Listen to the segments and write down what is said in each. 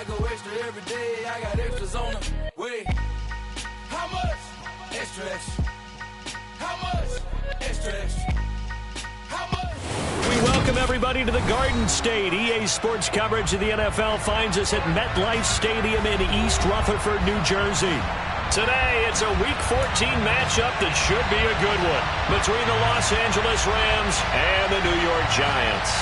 I go extra every day. I got extras on the way. How much? Extra, extra. How much? Extra, extra. How much? We welcome everybody to the Garden State. EA Sports coverage of the NFL finds us at MetLife Stadium in East Rutherford, New Jersey. Today, it's a Week 14 matchup that should be a good one between the Los Angeles Rams and the New York Giants.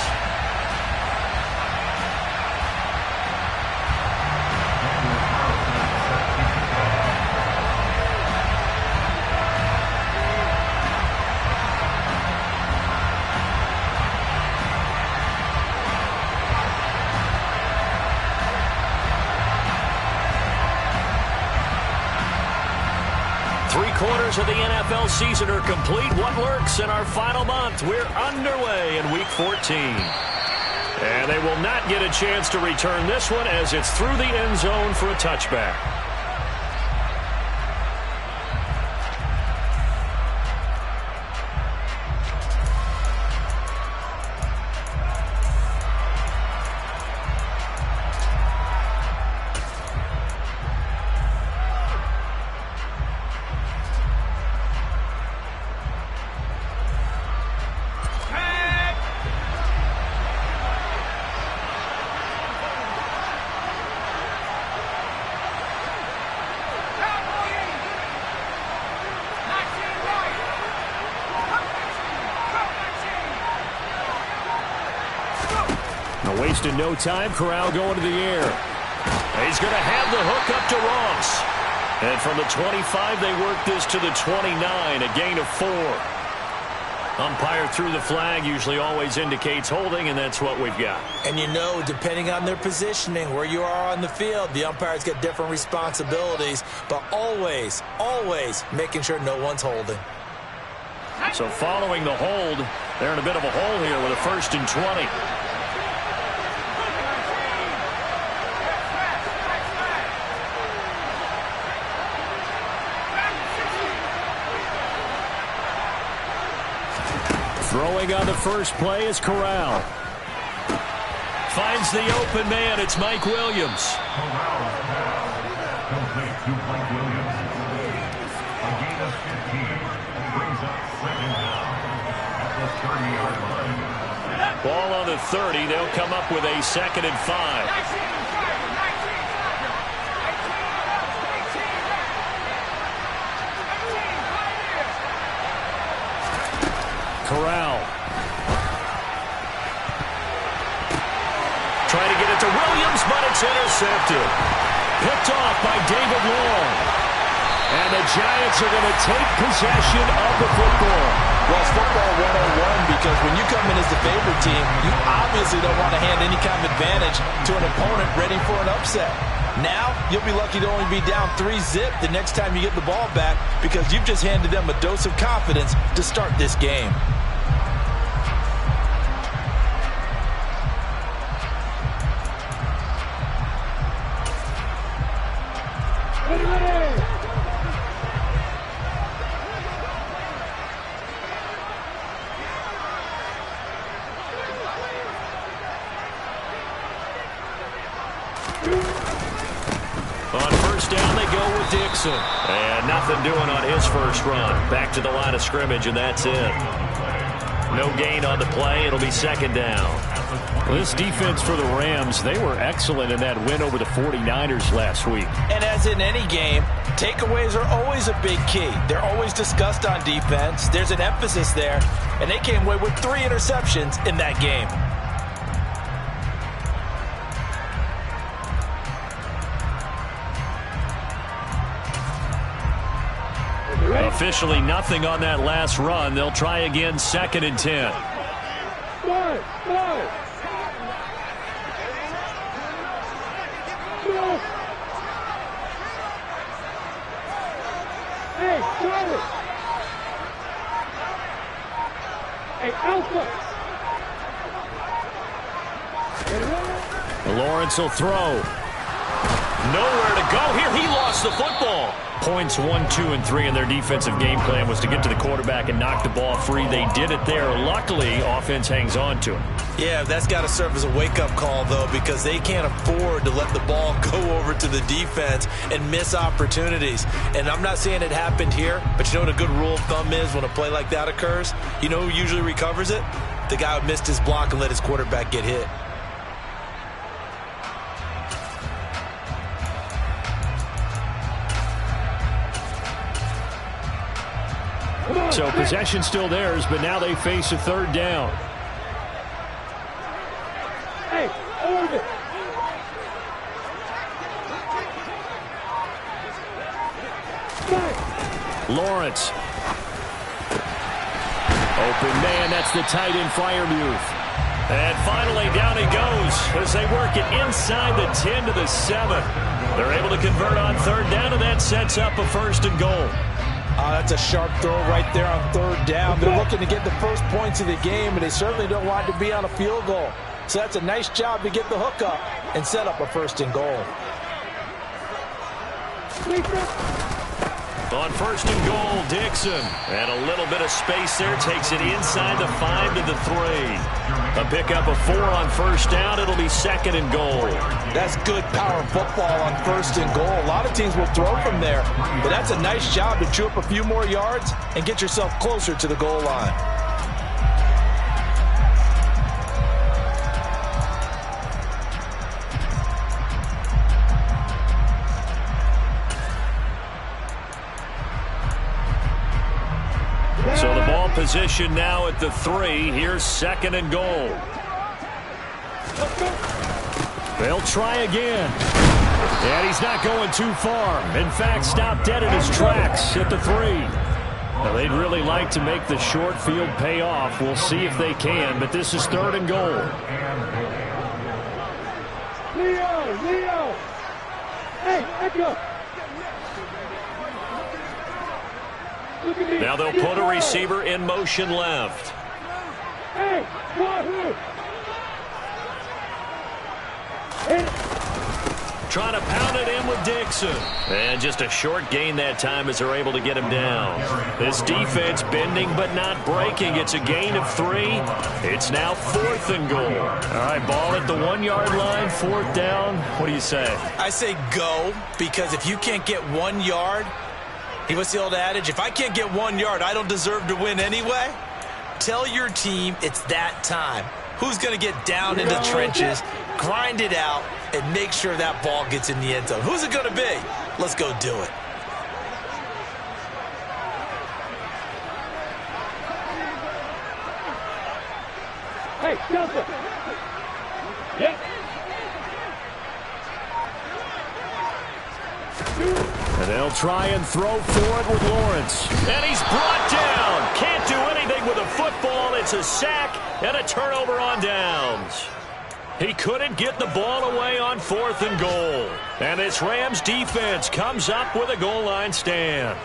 Three-quarters of the NFL season are complete. What lurks in our final month? We're underway in Week 14. And they will not get a chance to return this one as it's through the end zone for a touchback. Wasting no time. Corral going to the air. He's going to have the hook up to Ross. And from the 25, they work this to the 29, a gain of 4. Umpire threw the flag, usually always indicates holding, and that's what we've got. And you know, depending on their positioning, where you are on the field, the umpires get different responsibilities, but always, always making sure no one's holding. So following the hold, they're in a bit of a hole here with a 1st and 20. Throwing on the first play is Corral. Finds the open man. It's Mike Williams. Complete to Mike Williams. A gain of 15. Brings up 2nd down at the 30-yard line. Ball on the 30. They'll come up with a 2nd and 5. Corral. Trying to get it to Williams, but it's intercepted. Picked off by David Long. And the Giants are going to take possession of the football. Well, it's football 101 because when you come in as the favorite team, you obviously don't want to hand any kind of advantage to an opponent ready for an upset. Now, you'll be lucky to only be down 3-zip the next time you get the ball back because you've just handed them a dose of confidence to start this game. On first down, they go with Dixon. And nothing doing on his first run. Back to the line of scrimmage, and that's it. No gain on the play. It'll be 2nd down. Well, this defense for the Rams, they were excellent in that win over the 49ers last week. And as in any game, takeaways are always a big key. They're always discussed on defense. There's an emphasis there. And they came away with 3 interceptions in that game. Officially nothing on that last run. They'll try again, 2nd and 10. Lawrence will throw. Nowhere to go here. He lost the football. Points 1, 2, and 3 in their defensive game plan was to get to the quarterback and knock the ball free. They did it there. Luckily, offense hangs on to him. Yeah, that's got to serve as a wake-up call, though, because they can't afford to let the ball go over to the defense and miss opportunities. And I'm not saying it happened here, but you know what a good rule of thumb is when a play like that occurs? You know who usually recovers it? The guy who missed his block and let his quarterback get hit. So possession still theirs, but now they face a third down. Lawrence. Open man, that's the tight end, Freiermuth. And finally, down he goes as they work it inside the 10 to the 7. They're able to convert on third down, and that sets up a 1st and goal. That's a sharp throw right there on third down. They're looking to get the first points of the game, and they certainly don't want it to be on a field goal. So that's a nice job to get the hook up and set up a 1st and goal. On 1st and goal, Dixon. And a little bit of space there. Takes it inside the 5 to the 3. A pickup of 4 on 1st down. It'll be 2nd and goal. That's good power football on 1st and goal. A lot of teams will throw from there, but that's a nice job to chew up a few more yards and get yourself closer to the goal line. So the ball position now at the 3. Here's 2nd and goal. They'll try again. And he's not going too far. In fact, stopped dead in his tracks at the 3. Now, they'd really like to make the short field pay off. We'll see if they can, but this is 3rd and goal. Leo! Hey, Echo! Now they'll put a receiver in motion left. Hey, Wahoo! Trying to pound it in with Dixon. And just a short gain that time as they're able to get him down. This defense bending but not breaking. It's a gain of 3. It's now 4th and goal. All right, ball at the 1-yard line, 4th down. What do you say? I say go, because if you can't get 1 yard, what's the old adage? If I can't get 1 yard, I don't deserve to win anyway. Tell your team it's that time. Who's going to get down in the trenches, grind it out, and make sure that ball gets in the end zone? Who's it going to be? Let's go do it. Hey, Delta! Yep. And they'll try and throw for it with Lawrence. And he's brought down. Can't do anything with a football. It's a sack and a turnover on downs. He couldn't get the ball away on 4th and goal. And this Rams defense comes up with a goal line stand.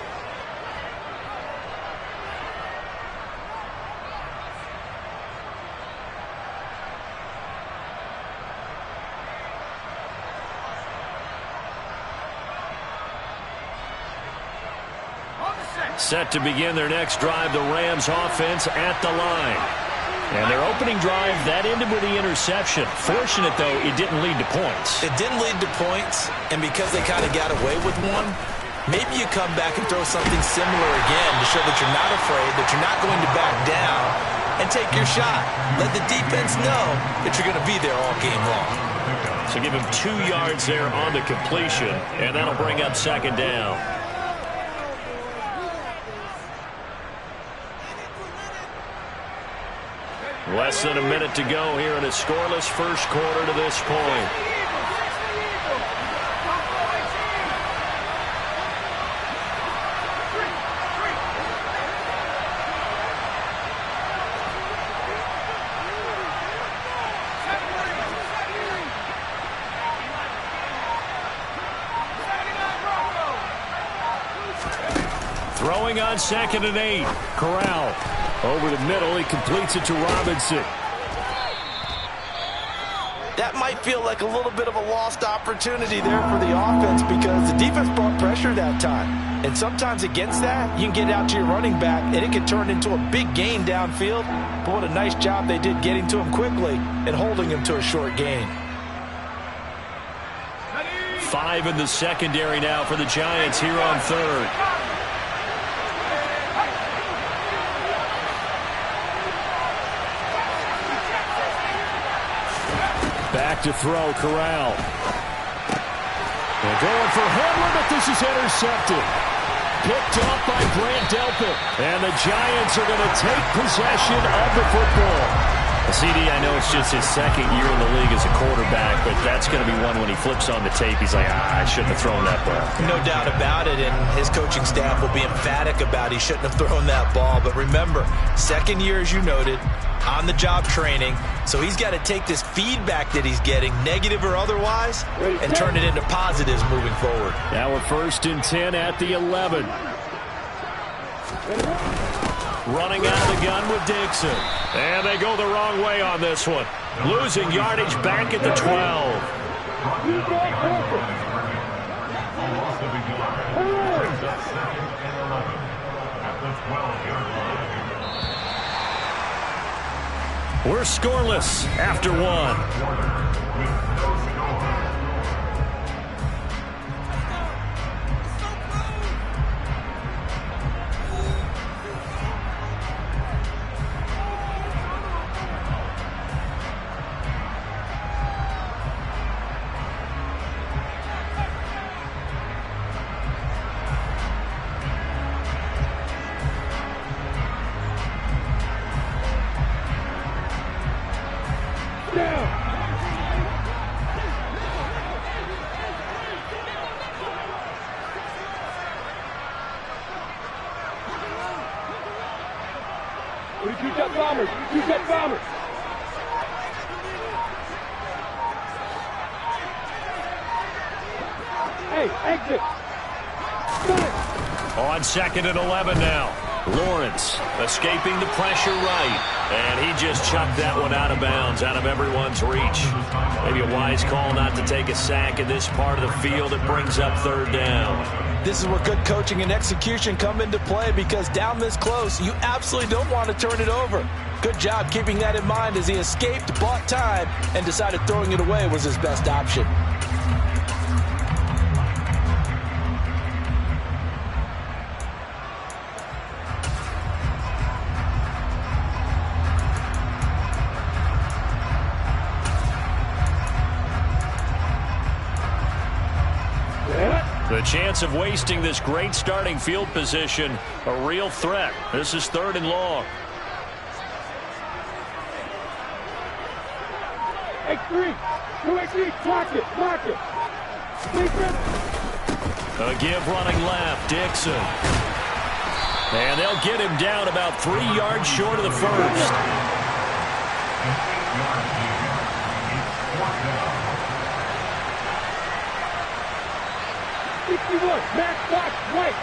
Set to begin their next drive, the Rams offense at the line. And their opening drive, that ended with the interception. Fortunate, though, it didn't lead to points. It didn't lead to points, and because they kind of got away with one, maybe you come back and throw something similar again to show that you're not afraid, that you're not going to back down, and take your shot. Let the defense know that you're going to be there all game long. So give him 2 yards there on the completion, and that'll bring up 2nd down. Less than a minute to go here in a scoreless first quarter to this point. Throwing on 2nd and 8. Corral. Over the middle, he completes it to Robinson. That might feel like a little bit of a lost opportunity there for the offense because the defense brought pressure that time. And sometimes against that, you can get out to your running back, and it can turn into a big gain downfield. But what a nice job they did getting to him quickly and holding him to a short gain. 5 in the secondary now for the Giants here on third. Back to throw, Corral. They're going for Hamlin, but this is intercepted. Picked off by Grant Delpit. And the Giants are going to take possession of the football. CD, I know it's just his second year in the league as a quarterback, but that's going to be one when he flips on the tape. He's like, I shouldn't have thrown that ball. No doubt about it, and his coaching staff will be emphatic about he shouldn't have thrown that ball. But remember, second year, as you noted, on-the-job training, so he's got to take this feedback that he's getting, negative or otherwise, and turn it into positives moving forward. Now we're 1st and 10 at the 11. Running out of the gun with Dixon. And they go the wrong way on this one. Losing yardage back at the 12. We're scoreless after 1. On 2nd and 11 now. Lawrence escaping the pressure right. And he just chucked that one out of bounds, out of everyone's reach. Maybe a wise call not to take a sack in this part of the field. It brings up 3rd down. This is where good coaching and execution come into play because down this close, you absolutely don't want to turn it over. Good job keeping that in mind as he escaped, bought time, and decided throwing it away was his best option. The chance of wasting this great starting field position, a real threat. This is 3rd and long. X3, 2X3, block it. A give running left, Dixon. And they'll get him down about 3 yards short of the 1st. 61, Max box, right.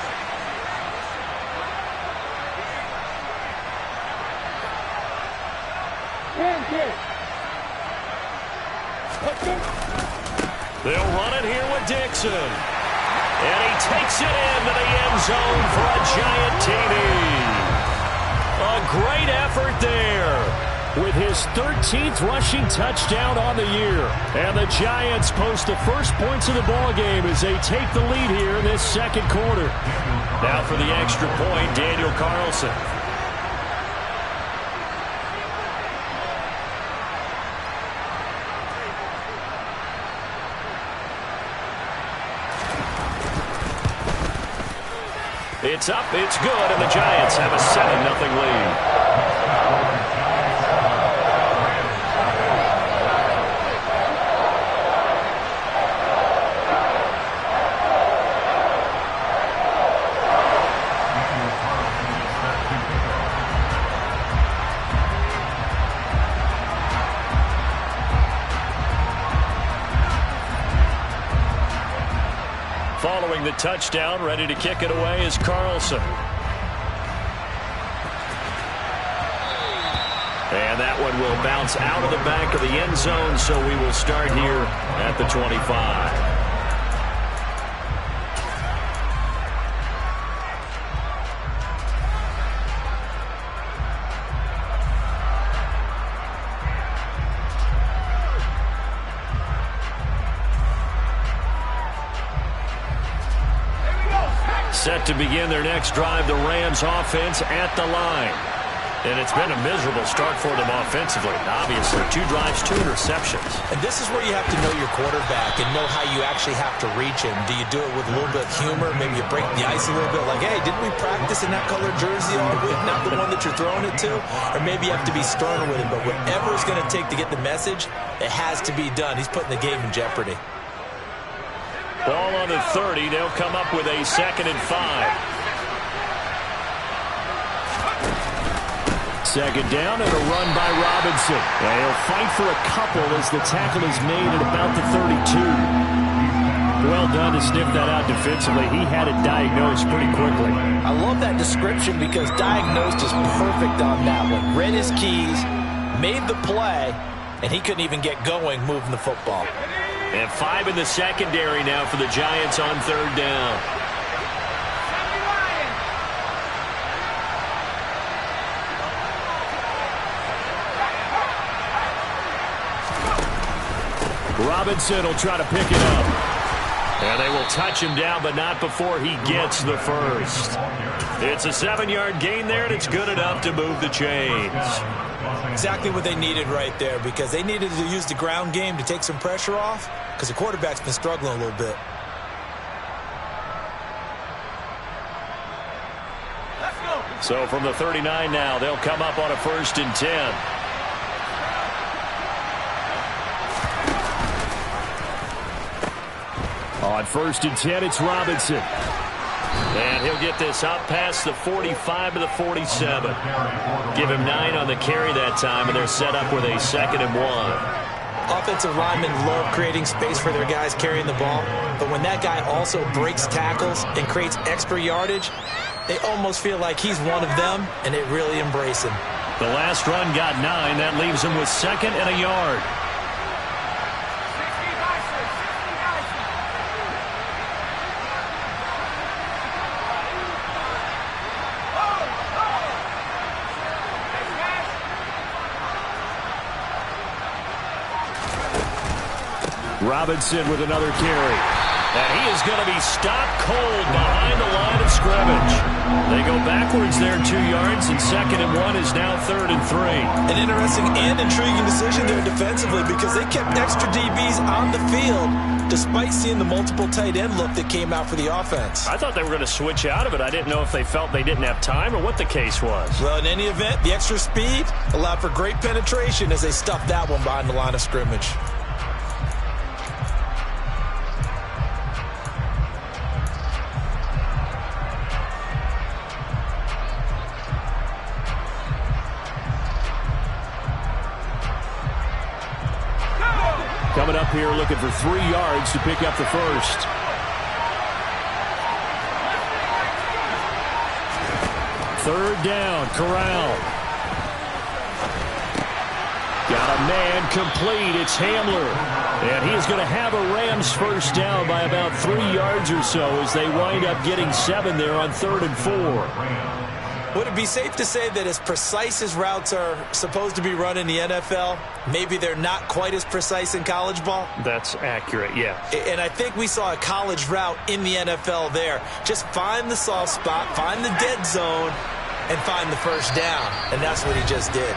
They'll run it here with Dixon. And he takes it into the end zone for a Giant TD. A great effort there. With his 13th rushing touchdown on the year. And the Giants post the first points of the ball game as they take the lead here in this 2nd quarter. Now for the extra point, Daniel Carlson. It's up, it's good, and the Giants have a 7-0 lead. Following the touchdown, ready to kick it away is Carlson. And And that one will bounce out of the back of the end zone, so we will start here at the 25. Set to begin their next drive, the Rams offense at the line. And it's been a miserable start for them offensively. Obviously, 2 drives, 2 interceptions. And this is where you have to know your quarterback and know how you actually have to reach him. Do you do it with a little bit of humor? Maybe you break the ice a little bit like, hey, didn't we practice in that colored jersey all week? Not the one that you're throwing it to? Or maybe you have to be stern with him. But whatever it's going to take to get the message, it has to be done. He's putting the game in jeopardy. Ball on the 30. They'll come up with a 2nd and 5. Second down and a run by Robinson. And he'll fight for a couple as the tackle is made at about the 32. Well done to sniff that out defensively. He had it diagnosed pretty quickly. I love that description because diagnosed is perfect on that one. Read his keys, made the play, and he couldn't even get going moving the football. And 5 in the secondary now for the Giants on 3rd down. Robinson will try to pick it up. And they will touch him down, but not before he gets the first. It's a 7-yard gain there, and it's good enough to move the chains. Exactly what they needed right there, because they needed to use the ground game to take some pressure off, because the quarterback's been struggling a little bit. So from the 39 now, they'll come up on a 1st and 10. On 1st and 10, it's Robinson. And he'll get this up past the 45 to the 47. Give him 9 on the carry that time, and they're set up with a 2nd and 1. Offensive linemen love creating space for their guys carrying the ball, but when that guy also breaks tackles and creates extra yardage, they almost feel like he's one of them, and they really embrace him. The last run got 9. That leaves him with 2nd and a yard. Robinson with another carry. And he is going to be stopped cold behind the line of scrimmage. They go backwards there 2 yards, and 2nd and 1 is now 3rd and 3. An interesting and intriguing decision there defensively because they kept extra DBs on the field despite seeing the multiple tight end look that came out for the offense. I thought they were going to switch out of it. I didn't know if they felt they didn't have time or what the case was. Well, in any event, the extra speed allowed for great penetration as they stuffed that one behind the line of scrimmage. Coming up here looking for 3 yards to pick up the first. Third down, Corral. Got a man complete. It's Hamler. And he is going to have a Rams first down by about 3 yards or so as they wind up getting 7 there on 3rd and 4. Would it be safe to say that as precise as routes are supposed to be run in the NFL, maybe they're not quite as precise in college ball? That's accurate, yeah. And I think we saw a college route in the NFL there. Just find the soft spot, find the dead zone, and find the first down. And that's what he just did.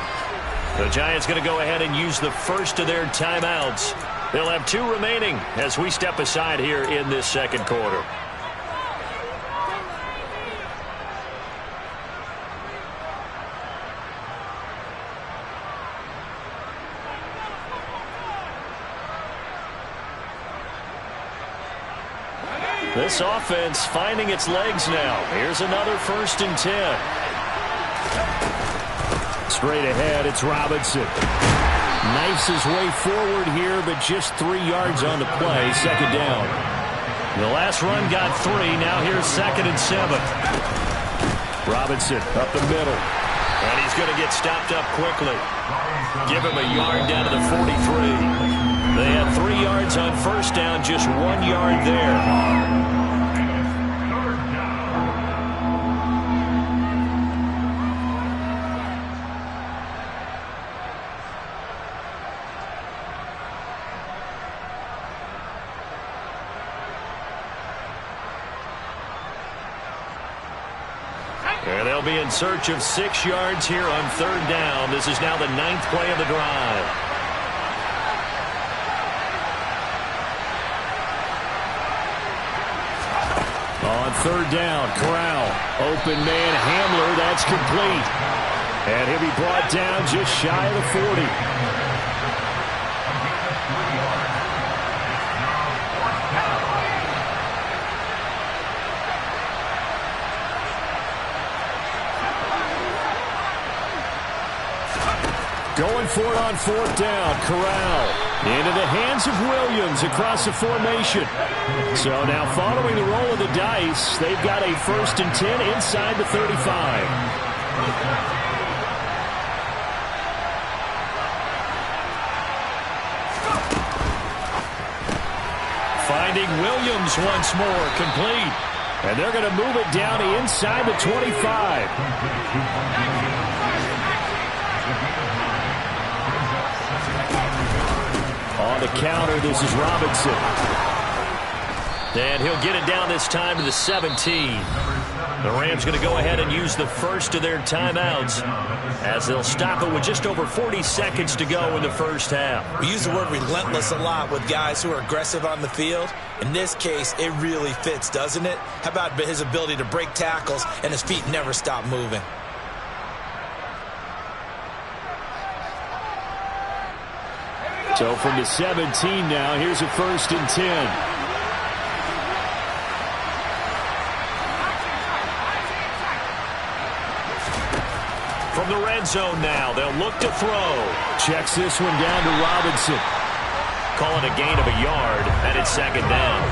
The Giants going to go ahead and use the first of their timeouts. They'll have 2 remaining as we step aside here in this 2nd quarter. This offense finding its legs now. Here's another 1st and 10. Straight ahead, it's Robinson. Knifes his way forward here, but just 3 yards on the play. 2nd down. The last run got 3. Now here's 2nd and 7. Robinson up the middle. And he's going to get stopped up quickly. Give him a yard down to the 43. They had 3 yards on first down, just 1 yard there. And they'll be in search of 6 yards here on third down. This is now the 9th play of the drive. On third down, Corral. Open man, Hamler. That's complete. And he'll be brought down just shy of the 40. Going for it on fourth down. Corral into the hands of Williams across the formation. So now following the roll of the dice, they've got a 1st and 10 inside the 35. Finding Williams once more, complete. And they're going to move it down to inside the 25. On the counter, this is Robinson. And he'll get it down this time to the 17. The Rams going to go ahead and use the first of their timeouts as they'll stop it with just over 40 seconds to go in the first half. We use the word relentless a lot with guys who are aggressive on the field. In this case, it really fits, doesn't it? How about his ability to break tackles and his feet never stop moving? So from the 17 now, here's a 1st and 10. From the red zone now, they'll look to throw. Checks this one down to Robinson. Call it a gain of a yard, and it's 2nd down.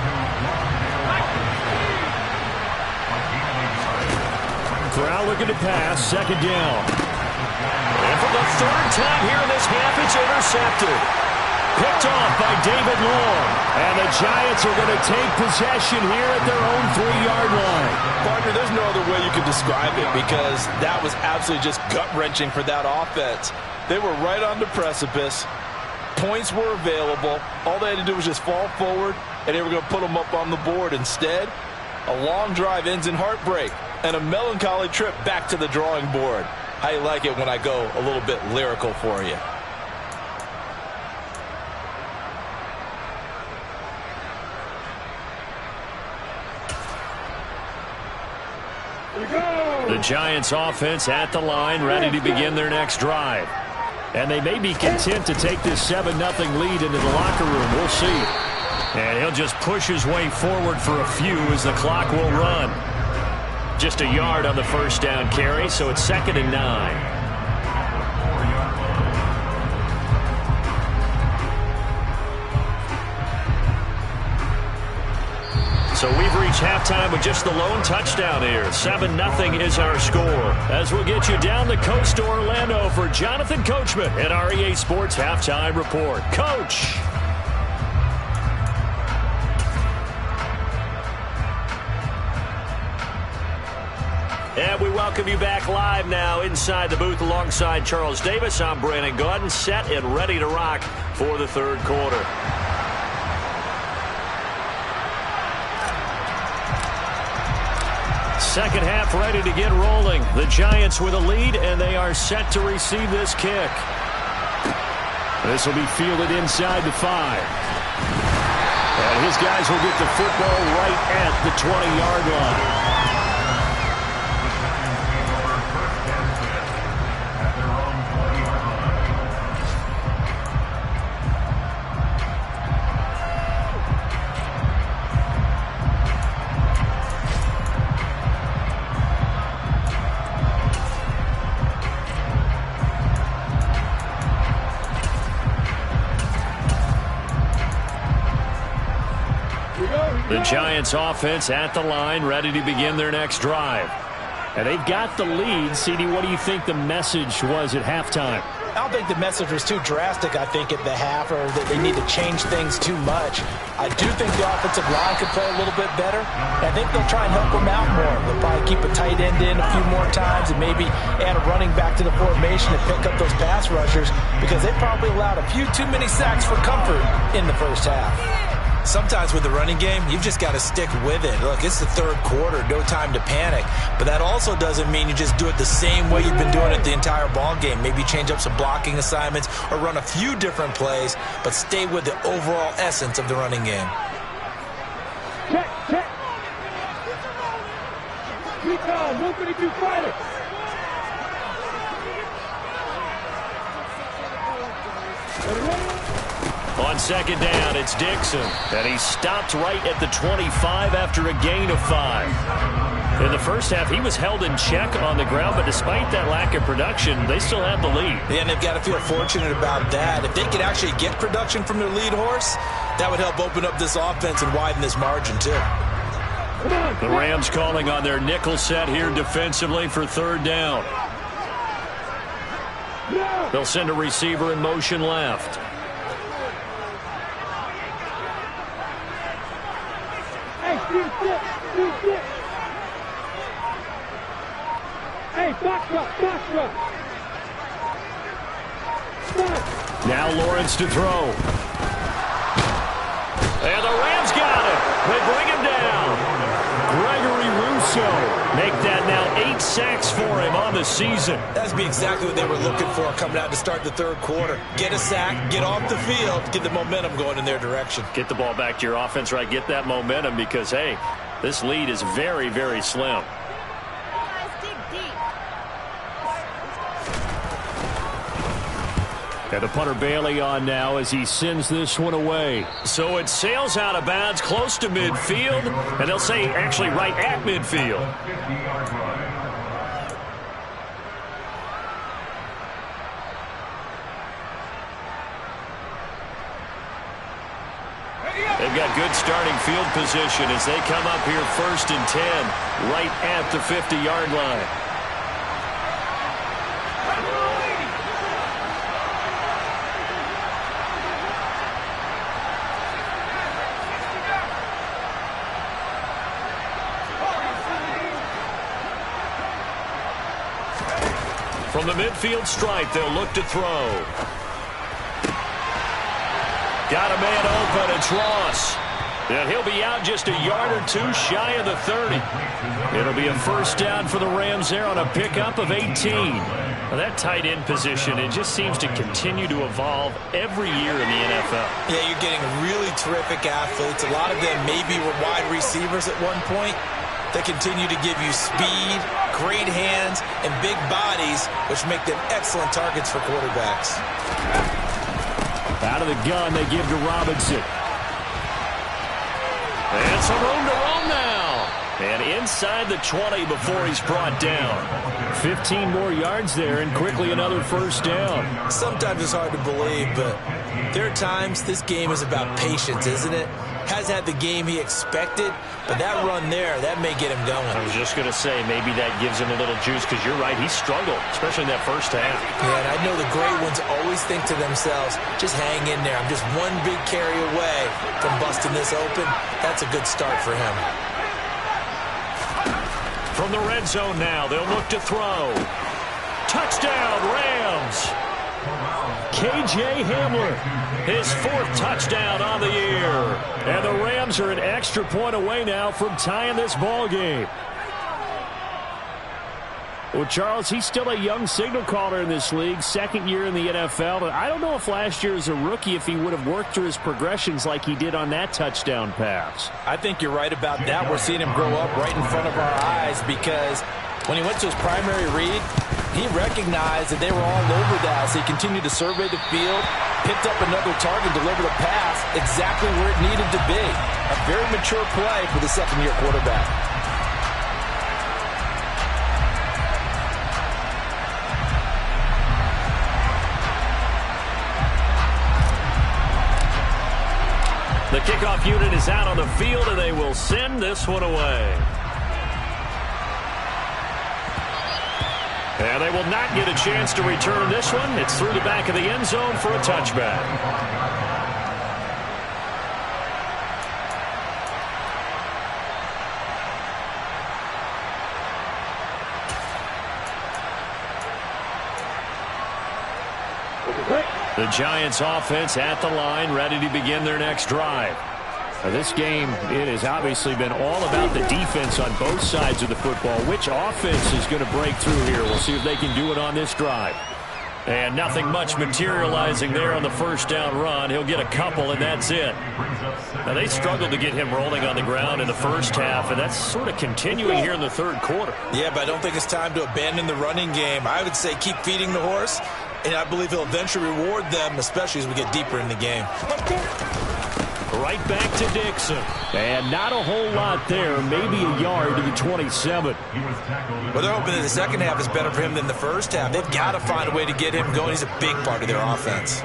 Corral looking to pass, 2nd down. And for the 3rd time here in this half, it's intercepted. Picked off by David Long. And the Giants are going to take possession here at their own 3-yard line. Partner, there's no other way you could describe it because that was absolutely just gut-wrenching for that offense. They were right on the precipice. Points were available. All they had to do was just fall forward, and they were going to put them up on the board. Instead, a long drive ends in heartbreak and a melancholy trip back to the drawing board. How you like it when I go a little bit lyrical for you? The Giants offense at the line, ready to begin their next drive. And they may be content to take this 7-0 lead into the locker room. We'll see. And he'll just push his way forward for a few as the clock will run. Just a yard on the first down carry, so it's 2nd and 9. So we've reached halftime with just the lone touchdown here. 7-0 is our score. As we'll get you down the coast to Orlando for Jonathan Coachman at our EA Sports Halftime Report. Coach. And we welcome you back live now inside the booth alongside Charles Davis. I'm Brandon Gaudin, set and ready to rock for the 3rd quarter. Second half ready to get rolling. The Giants with a lead, and they are set to receive this kick. This will be fielded inside the 5. And his guys will get the football right at the 20-yard line. The Giants offense at the line, ready to begin their next drive. And they've got the lead. CD, what do you think the message was at halftime? I don't think the message was too drastic, I think, at the half, or that they need to change things too much. I do think the offensive line could play a little bit better. I think they'll try and help them out more. They'll probably keep a tight end in a few more times and maybe add a running back to the formation and pick up those pass rushers, because they probably allowed a few too many sacks for comfort in the first half. Sometimes with the running game, you've just got to stick with it. Look, it's the third quarter, no time to panic. But that also doesn't mean you just do it the same way you've been doing it the entire ball game. Maybe change up some blocking assignments or run a few different plays, but stay with the overall essence of the running game. Check, check. Recon, 152 fighter. On second down, it's Dixon. And he stopped right at the 25 after a gain of 5. In the first half, he was held in check on the ground, but despite that lack of production, they still have the lead. Yeah, and they've got to feel fortunate about that. If they could actually get production from their lead horse, that would help open up this offense and widen this margin, too. The Rams calling on their nickel set here defensively for third down. They'll send a receiver in motion left. Now Lawrence to throw. And the Rams got it. They bring him down. Gregory Rousseau make that now 8 sacks for him on the season. That's exactly what they were looking for coming out to start the third quarter. Get a sack, get off the field, get the momentum going in their direction. Get the ball back to your offense, right? Get that momentum because, hey, this lead is very, very slim. And the punter Bailey on now as he sends this one away. So it sails out of bounds close to midfield, and they'll say actually right at midfield. They've got good starting field position as they come up here 1st and 10, right at the 50-yard line. From the midfield stripe, they'll look to throw. Got a man open, it's Ross. And he'll be out just a yard or two shy of the 30. It'll be a first down for the Rams there on a pickup of 18. Well, that tight end position, it just seems to continue to evolve every year in the NFL. Yeah, you're getting really terrific athletes. A lot of them maybe were wide receivers at one point. They continue to give you speed, great hands, and big bodies, which make them excellent targets for quarterbacks. Out of the gun, they give to Robinson. And some room to roam now. And inside the 20 before he's brought down. 15 more yards there, and quickly another first down. Sometimes it's hard to believe, but there are times this game is about patience, isn't it? Has had the game he expected, but that run there, that may get him going. I was just going to say, maybe that gives him a little juice, because you're right, he struggled, especially in that first half. Yeah, and I know the great ones always think to themselves, just hang in there. I'm just one big carry away from busting this open. That's a good start for him. From the red zone now, they'll look to throw. Touchdown, Rams! KJ Hamler, his 4th touchdown on the year. And the Rams are an extra point away now from tying this ball game. Well, Charles, he's still a young signal caller in this league, 2nd year in the NFL. But I don't know if last year as a rookie, if he would have worked through his progressions like he did on that touchdown pass. I think you're right about that. We're seeing him grow up right in front of our eyes, because when he went to his primary read, he recognized that they were all over that. So he continued to survey the field, picked up another target, delivered a pass exactly where it needed to be. A very mature play for the 2nd-year quarterback. The kickoff unit is out on the field, and they will send this one away. And they will not get a chance to return this one. It's through the back of the end zone for a touchback. The Giants offense at the line, ready to begin their next drive. Now this game, it has obviously been all about the defense on both sides of the football. Which offense is going to break through here? We'll see if they can do it on this drive. And nothing much materializing there on the first down run. He'll get a couple, and that's it. Now, they struggled to get him rolling on the ground in the first half, and that's sort of continuing here in the third quarter. Yeah, but I don't think it's time to abandon the running game. I would say keep feeding the horse, and I believe he'll eventually reward them, especially as we get deeper in the game. Right back to Dixon. And not a whole lot there. Maybe a yard to the 27. Well, they're hoping that the second half is better for him than the first half. They've got to find a way to get him going. He's a big part of their offense.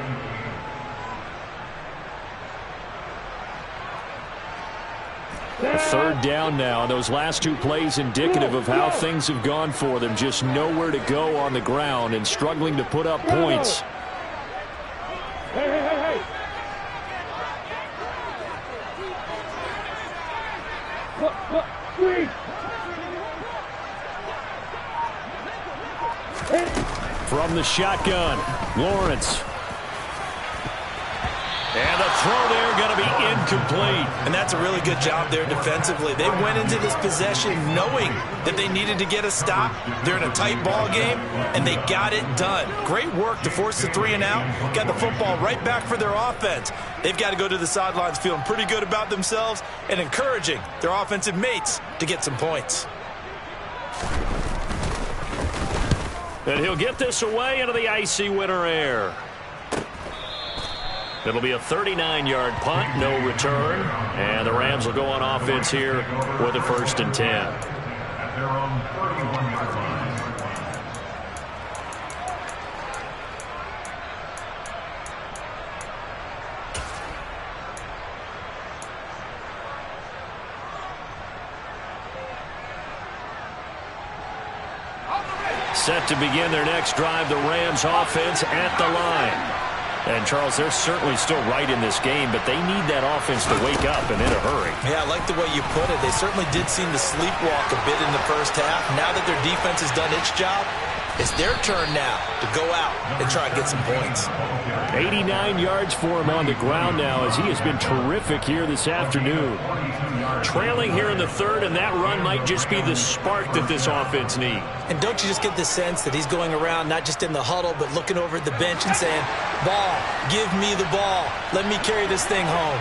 Third down now. Those last two plays indicative of how things have gone for them. Just nowhere to go on the ground and struggling to put up points. Hey. From the shotgun, Lawrence. And the throw there going to be incomplete. And that's a really good job there defensively. They went into this possession knowing that they needed to get a stop. They're in a tight ball game, and they got it done. Great work to force the 3 and out. Got the football right back for their offense. They've got to go to the sidelines feeling pretty good about themselves and encouraging their offensive mates to get some points. And he'll get this away into the icy winter air. It'll be a 39-yard punt, no return. And the Rams will go on offense here with a 1st and 10. At their own 31-yard line. Set to begin their next drive, the Rams offense at the line. And, Charles, they're certainly still right in this game, but they need that offense to wake up and in a hurry. Yeah, I like the way you put it. They certainly did seem to sleepwalk a bit in the first half. Now that their defense has done its job, it's their turn now to go out and try and get some points. 89 yards for him on the ground now as he has been terrific here this afternoon. Trailing here in the third, and that run might just be the spark that this offense needs. And don't you just get the sense that he's going around not just in the huddle but looking over at the bench and saying, ball, give me the ball. Let me carry this thing home.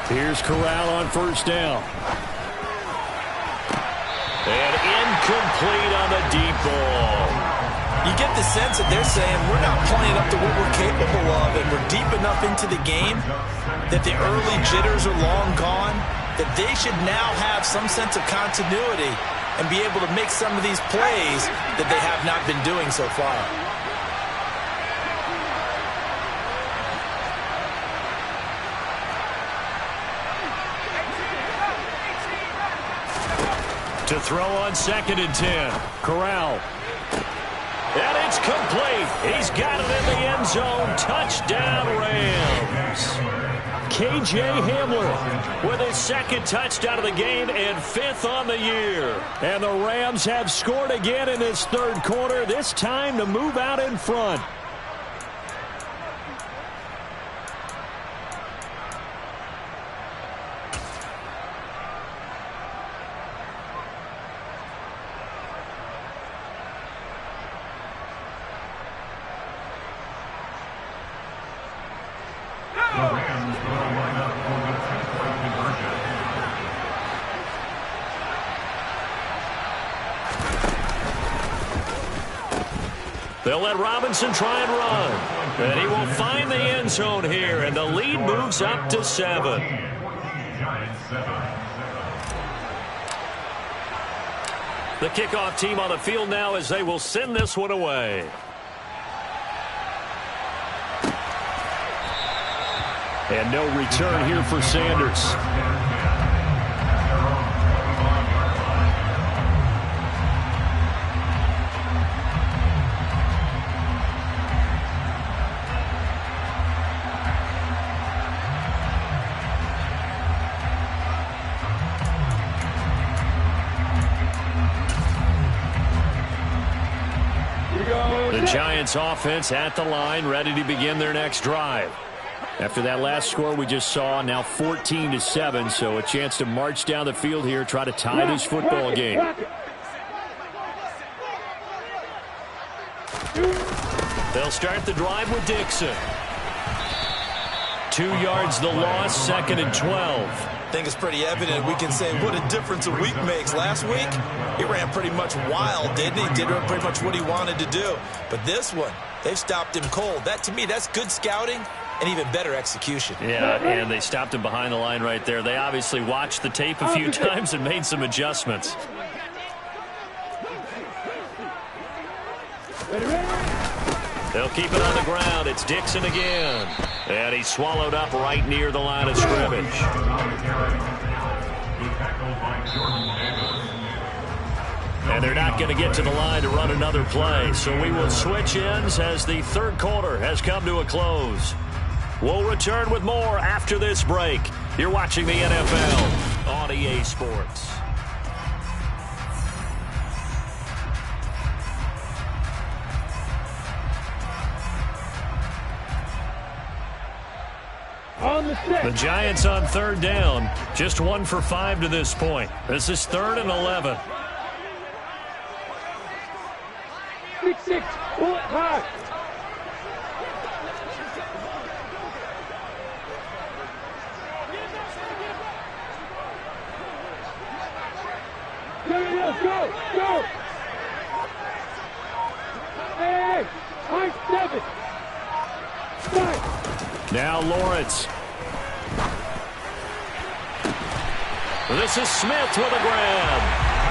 Here's Corral on first down. And incomplete on the deep ball. You get the sense that they're saying we're not playing up to what we're capable of, and we're deep enough into the game that the early jitters are long gone, that they should now have some sense of continuity and be able to make some of these plays that they have not been doing so far. To throw on 2nd and 10. Corral. And it's complete. He's got it in the end zone. Touchdown, Rams. K.J. Hamler with his 2nd touchdown of the game and 5th on the year. And the Rams have scored again in this third quarter, this time to move out in front. They'll let Robinson try and run. And he will find the end zone here, and the lead moves up to 7. The kickoff team on the field now as they will send this one away. And no return here for Sanders. The Giants offense at the line, ready to begin their next drive. After that last score we just saw, now 14-7, so a chance to march down the field here, try to tie this football game. They'll start the drive with Dixon. 2 yards the loss, 2nd and 12. I think it's pretty evident. We can say what a difference a week makes. Last week, he ran pretty much wild, didn't he? Did pretty much what he wanted to do. But this one, they've stopped him cold. That, to me, that's good scouting and even better execution. Yeah, and they stopped him behind the line right there. They obviously watched the tape a few times and made some adjustments. They'll keep it on the ground. It's Dixon again. And he's swallowed up right near the line of scrimmage. And they're not going to get to the line to run another play. So we will switch ends as the third quarter has come to a close. We'll return with more after this break. You're watching the NFL on EA Sports. The Giants on third down, just 1 for 5 to this point. This is 3rd and 11. 6-6, pull it high. Go! Hey, 7. Now Lawrence. This is Smith with a grab.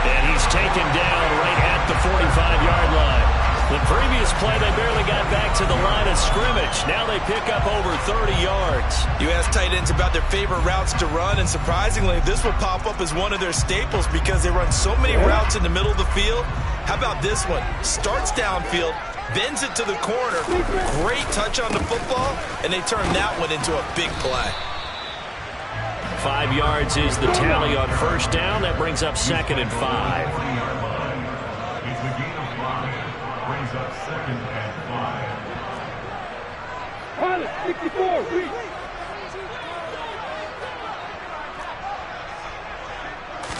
And he's taken down right at the 45-yard line. The previous play, they barely got back to the line of scrimmage. Now they pick up over 30 yards. You ask tight ends about their favorite routes to run, and surprisingly, this will pop up as one of their staples because they run so many routes in the middle of the field. How about this one? Starts downfield, bends it to the corner. Great touch on the football, and they turn that one into a big play. 5 yards is the tally on first down. That brings up 2nd and 5. It's a gain of 5. Brings up 2nd and 5. Pilot, 64, reach.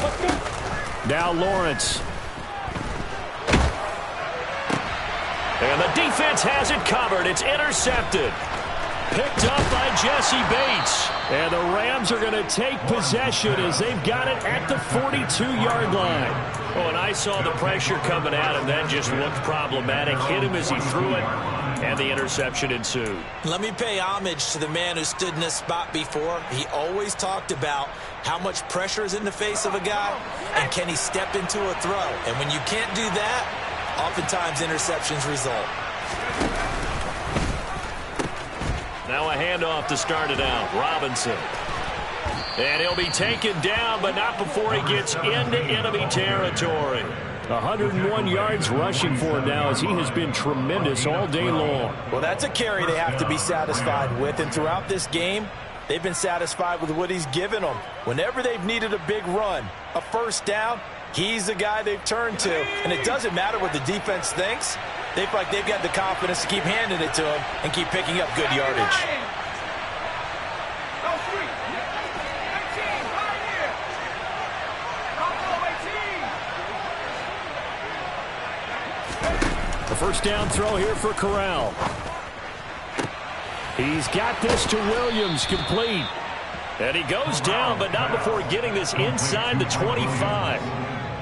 Let's go. Now Lawrence. And the defense has it covered. It's intercepted. Picked up by Jesse Bates. And the Rams are going to take possession as they've got it at the 42-yard line. Oh, and I saw the pressure coming at him. That just looked problematic. Hit him as he threw it, and the interception ensued. Let me pay homage to the man who stood in this spot before. He always talked about how much pressure is in the face of a guy, and can he step into a throw. And when you can't do that, oftentimes interceptions result. Now a handoff to start it out. Robinson. And he'll be taken down, but not before he gets into enemy territory. 101 yards rushing for him now as he has been tremendous all day long. Well, that's a carry they have to be satisfied with. And throughout this game, they've been satisfied with what he's given them. Whenever they've needed a big run, a first down, he's the guy they've turned to. And it doesn't matter what the defense thinks. They feel like they've got the confidence to keep handing it to him and keep picking up good yardage. The first down throw here for Corral. He's got this to Williams, complete. And he goes down, but not before getting this inside the 25.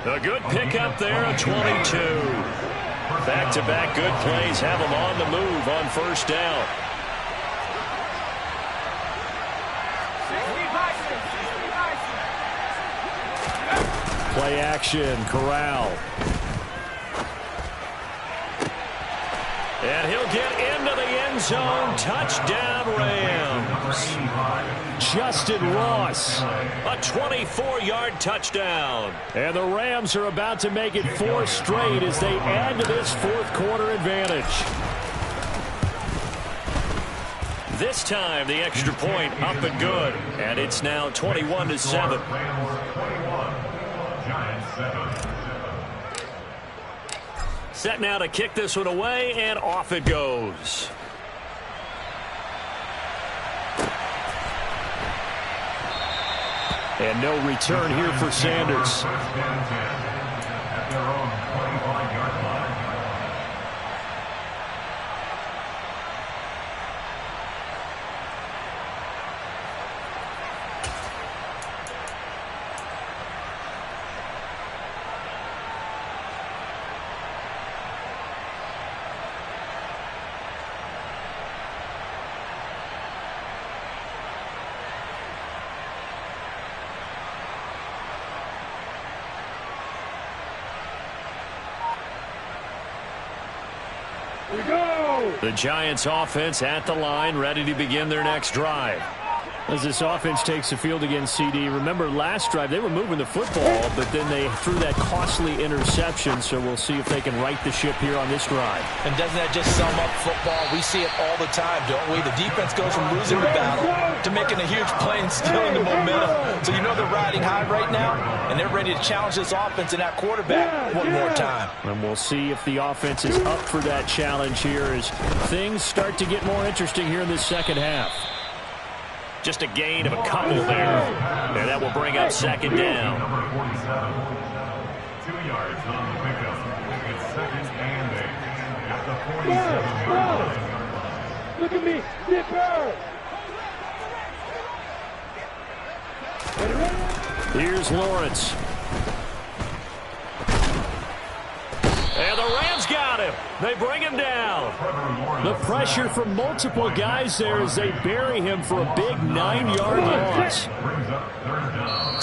A good pickup there, a 22. Back-to-back good plays have him on the move on first down. Play action, Corral. And he'll get into the end zone. Touchdown, Rams. Justin Ross. A 24-yard touchdown. And the Rams are about to make it 4 straight as they add to this fourth quarter advantage. This time, the extra point up and good. And it's now 21-7. Set now to kick this one away, and off it goes. And no return here for Sanders. At their own 25-yard line. The Giants offense at the line, ready to begin their next drive. As this offense takes the field against CD, remember last drive they were moving the football, but then they threw that costly interception, so we'll see if they can right the ship here on this drive. And doesn't that just sum up football? We see it all the time, don't we? The defense goes from losing the battle to making a huge play and stealing the momentum. So you know they're riding high right now, and they're ready to challenge this offense and that quarterback one more time. And we'll see if the offense is up for that challenge here as things start to get more interesting here in this second half. Just a gain of a couple there. And that will bring up second down. Number 47. 2 yards on the pickup. It's second and 8 at the 47-yard line. Look at me, Dipper! Here's Lawrence. And the Rams got him. They bring him down. The pressure from multiple guys there as they bury him for a big 9-yard loss.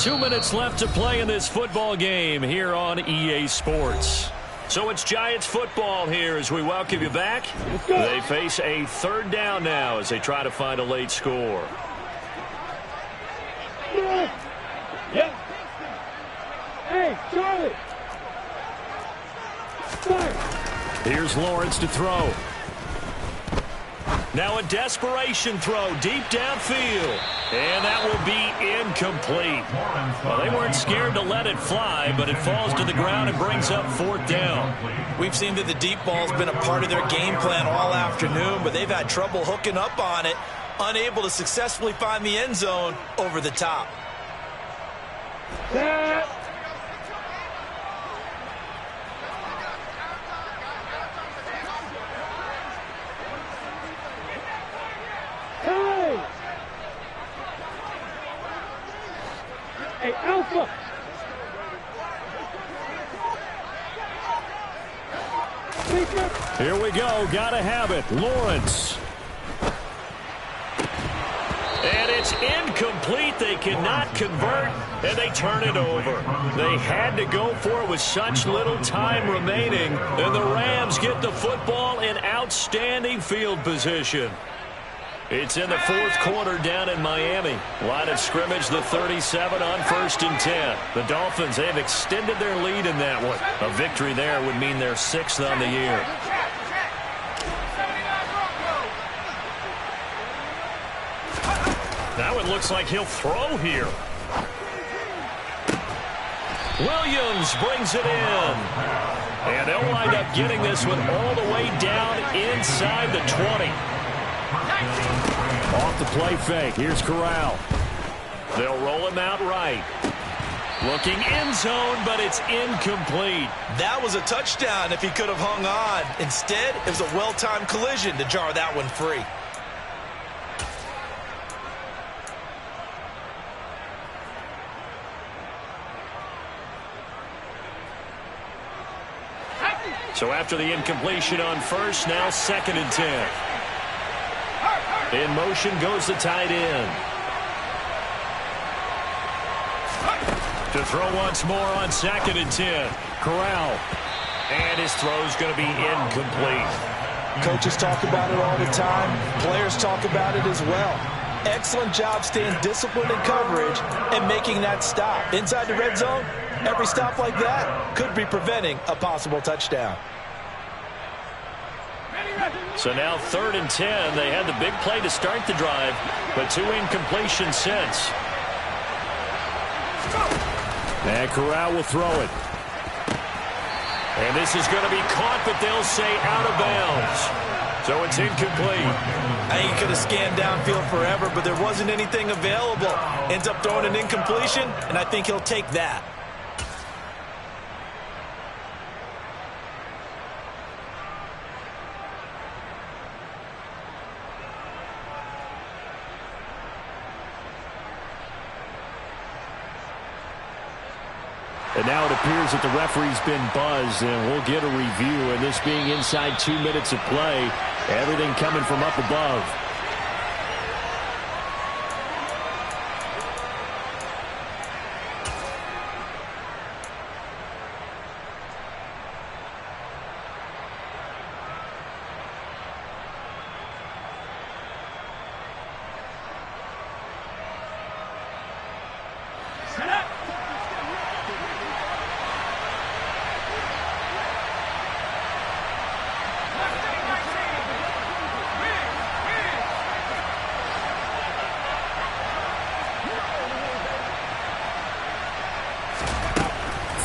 2 minutes left to play in this football game here on EA Sports. So it's Giants football here as we welcome you back. They face a third down now as they try to find a late score. Yep. Hey, Charlie. Here's Lawrence to throw. Now a desperation throw deep downfield. And that will be incomplete. Well, they weren't scared to let it fly, but it falls to the ground and brings up fourth down. We've seen that the deep ball's been a part of their game plan all afternoon, but they've had trouble hooking up on it, unable to successfully find the end zone over the top. Hey, Alpha! Here we go. Gotta have it. Lawrence. And it's incomplete. They cannot convert, and they turn it over. They had to go for it with such little time remaining, and the Rams get the football in outstanding field position. It's in the fourth quarter down in Miami. Line of scrimmage, the 37 on 1st and 10. The Dolphins, they've extended their lead in that one. A victory there would mean they're 6th on the year. Now it looks like he'll throw here. Williams brings it in. And they'll wind up getting this one all the way down inside the 20. Off the play fake. Here's Corral. They'll roll him out right. Looking end zone, but it's incomplete. That was a touchdown if he could have hung on. Instead, it was a well-timed collision to jar that one free. So after the incompletion on first, now 2nd and 10. In motion goes the tight end. To throw once more on 2nd and 10. Corral. And his throw's going to be incomplete. Coaches talk about it all the time. Players talk about it as well. Excellent job staying disciplined in coverage and making that stop. Inside the red zone, every stop like that could be preventing a possible touchdown. So now 3rd and 10. They had the big play to start the drive, but 2 incompletions since. And Corral will throw it. And this is going to be caught, but they'll say out of bounds. So it's incomplete. I think he could have scanned downfield forever, but there wasn't anything available. Ends up throwing an incompletion, and I think he'll take that. And now it appears that the referee's been buzzed, and we'll get a review. And this being inside 2 minutes of play, everything coming from up above.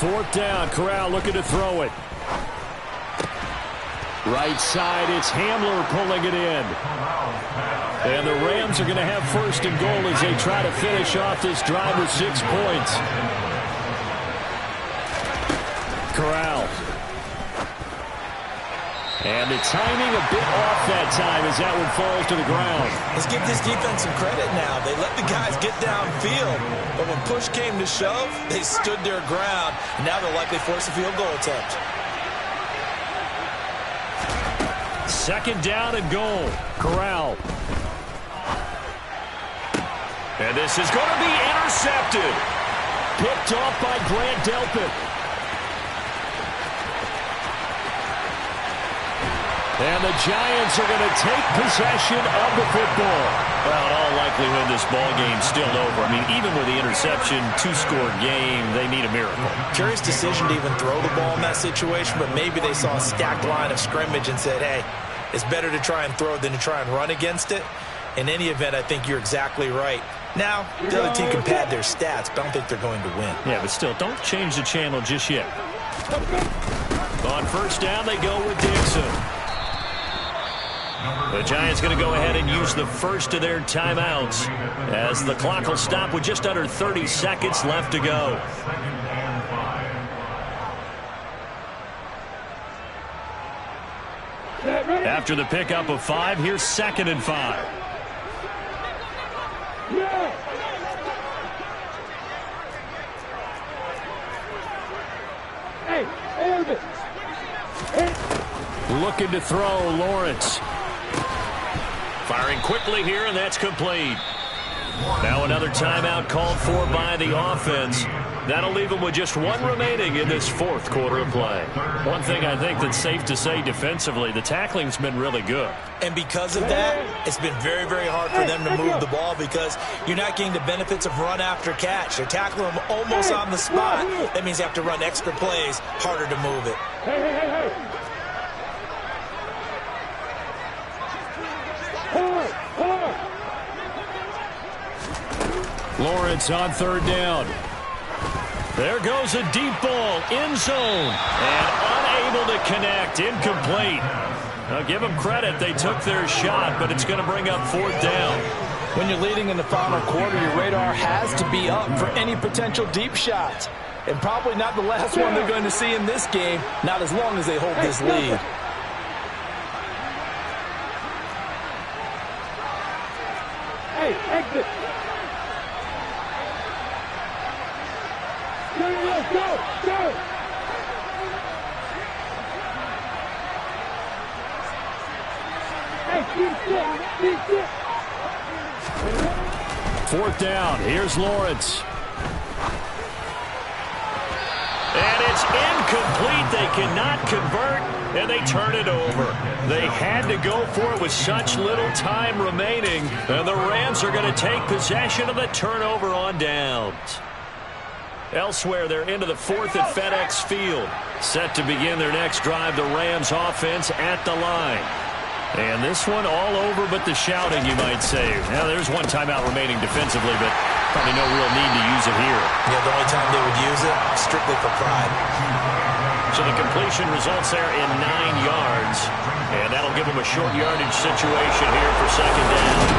Fourth down, Corral looking to throw it. Right side, it's Hamler pulling it in. And the Rams are going to have 1st and goal as they try to finish off this drive with 6 points. Corral. And the timing a bit off that time as that one falls to the ground. Let's give this defense some credit now. They let the guys get downfield, but when push came to shove, they stood their ground, and now they'll likely force a field goal attempt. 2nd down and goal. Corral. And this is going to be intercepted. Picked off by Grant Delpit. And the Giants are going to take possession of the football. Well, in all likelihood, this ball game's still over. I mean, even with the interception, 2-score game, they need a miracle. Curious decision to even throw the ball in that situation, but maybe they saw a stacked line of scrimmage and said, hey, it's better to try and throw than to try and run against it. In any event, I think you're exactly right. Now, the other team can pad their stats, but I don't think they're going to win. Yeah, but still, don't change the channel just yet. On 1st down, they go with Dixon. The Giants going to go ahead and use the first of their timeouts as the clock will stop with just under 30 seconds left to go. After the pickup of 5, here's 2nd and 5. Looking to throw, Lawrence. Firing quickly here, and that's complete. Now another timeout called for by the offense. That'll leave them with just 1 remaining in this 4th quarter of play. One thing I think that's safe to say defensively, the tackling's been really good. And because of that, it's been very, very hard for them to move the ball because you're not getting the benefits of run after catch. They're tackling them almost on the spot. That means you have to run extra plays, harder to move it. Lawrence on 3rd down. There goes a deep ball, end zone, and unable to connect, incomplete. Now give them credit, they took their shot, but it's going to bring up 4th down. When you're leading in the final quarter, your radar has to be up for any potential deep shots. And probably not the last one they're going to see in this game, not as long as they hold this lead. Hey, exit. Go. Hey, keep it. 4th down, here's Lawrence. And And it's incomplete. They cannot convert, and they turn it over. They had to go for it with such little time remaining, and the Rams are going to take possession of the turnover on downs. Elsewhere, they're into the fourth at FedEx Field. Set to begin their next drive, the Rams offense at the line. And this one all over but the shouting, you might say. Now, there's one timeout remaining defensively, but probably no real need to use it here. Yeah, the only time they would use it, strictly for pride. So the completion results there in 9 yards. And that'll give them a short yardage situation here for second down.